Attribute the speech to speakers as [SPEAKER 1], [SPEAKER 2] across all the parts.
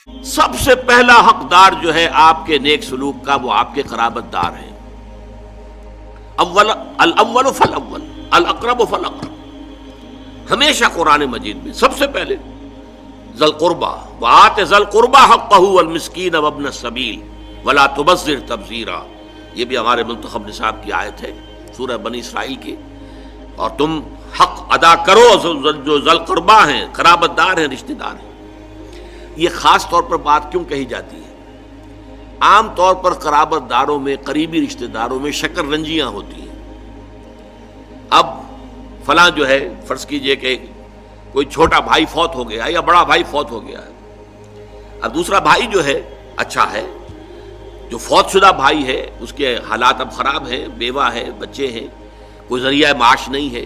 [SPEAKER 1] سب سے پہلا حقدار جو ہے آپ کے نیک سلوک کا وہ آپ کے قرابت دار ہیں. الاول فالاول الاقرب فالاقرب. ہمیشہ قرآن مجید میں سب سے پہلے ذی القربیٰ وآت ذی القربیٰ حقہ والمسکین وابن السبیل ولا تبذر تبذیرا. یہ بھی ہمارے منتخب نصاب کی آیت ہے سورہ بنی اسرائیل کی. اور تم حق ادا کرو جو ذی القربیٰ ہیں، قرابت دار ہیں، رشتہ دار ہیں. یہ خاص طور پر بات کیوں کہی جاتی ہے؟ عام طور پر قرابت داروں میں، قریبی رشتہ داروں میں شکر رنجیاں ہوتی ہیں. اب فلاں جو ہے، فرض کیجئے کہ کوئی چھوٹا بھائی فوت ہو گیا یا بڑا بھائی فوت ہو گیا ہے. اب دوسرا بھائی جو ہے اچھا ہے، جو فوت شدہ بھائی ہے اس کے حالات اب خراب ہیں، بیوہ ہے، بچے ہیں، کوئی ذریعہ معاش نہیں ہے.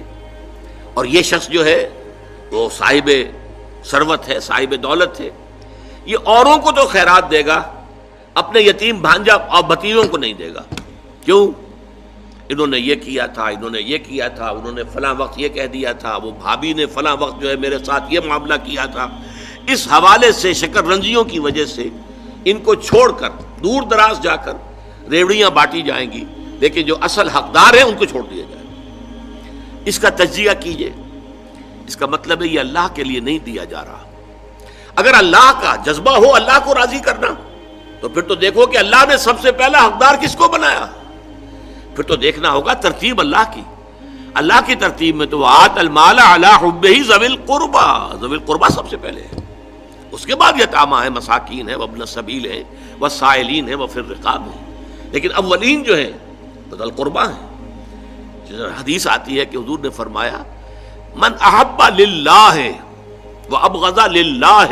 [SPEAKER 1] اور یہ شخص جو ہے وہ صاحب ثروت ہے، صاحب دولت ہے. یہ اوروں کو تو خیرات دے گا، اپنے یتیم بھانجا اور بھتیجوں کو نہیں دے گا. کیوں؟ انہوں نے یہ کیا تھا، انہوں نے یہ کیا تھا، انہوں نے فلاں وقت یہ کہہ دیا تھا، وہ بھابھی نے فلاں وقت جو ہے میرے ساتھ یہ معاملہ کیا تھا. اس حوالے سے شکر رنجیوں کی وجہ سے ان کو چھوڑ کر دور دراز جا کر ریوڑیاں بانٹی جائیں گی، لیکن جو اصل حقدار ہیں ان کو چھوڑ دیا جائے. اس کا تجزیہ کیجئے. اس کا مطلب ہے یہ اللہ کے لیے نہیں دیا جا رہا. اگر اللہ کا جذبہ ہو اللہ کو راضی کرنا تو پھر تو دیکھو کہ اللہ نے سب سے پہلا حقدار کس کو بنایا. پھر تو دیکھنا ہوگا ترتیب اللہ کی. اللہ کی ترتیب میں تو آت المال علی حبہ ذوی القربیٰ، ذوی القربیٰ سب سے پہلے ہے. اس کے بعد یتامى ہیں، مساکین ہیں، وابن السبیل ہیں، والسائلین ہیں، وفی الرقاب ہیں. لیکن اولین جو ہیں ذوی القربیٰ ہیں. حدیث آتی ہے کہ حضور نے فرمایا من احب للہ وابغض للہ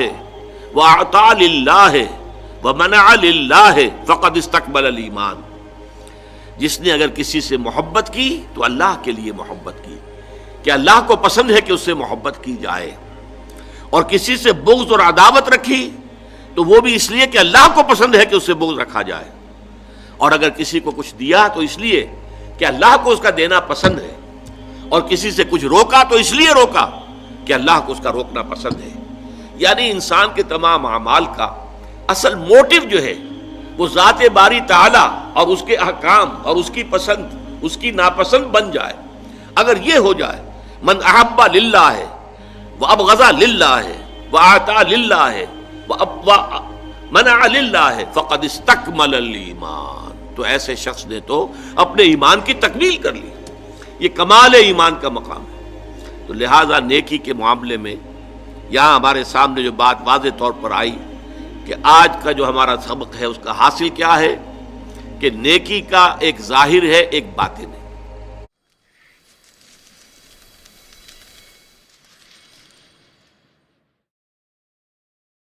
[SPEAKER 1] واعطى للہ ومنع للہ فقد استقبل الایمان. جس نے اگر کسی سے محبت کی تو اللہ کے لیے محبت کی، کہ اللہ کو پسند ہے کہ اس سے محبت کی جائے. اور کسی سے بغض اور عداوت رکھی تو وہ بھی اس لیے کہ اللہ کو پسند ہے کہ اس سے بغض رکھا جائے. اور اگر کسی کو کچھ دیا تو اس لیے کہ اللہ کو اس کا دینا پسند ہے. اور کسی سے کچھ روکا تو اس لیے روکا کہ اللہ کو اس کا روکنا پسند ہے. یعنی انسان کے تمام اعمال کا اصل موٹو جو ہے وہ ذات باری تعالی اور اس کے احکام اور اس کی پسند، اس کی ناپسند بن جائے. اگر یہ ہو جائے من احب للہ ہے وابغض للہ ہے واعطى للہ ہے ومنع للہ ہے فقد استکمل الایمان، تو ایسے شخص نے تو اپنے ایمان کی تکمیل کر لی. یہ کمال ایمان کا مقام ہے. تو لہذا نیکی کے معاملے میں یہاں ہمارے سامنے جو بات واضح طور پر آئی کہ آج کا جو ہمارا سبق ہے اس کا حاصل کیا ہے کہ نیکی کا ایک ظاہر ہے، ایک باطن ہے.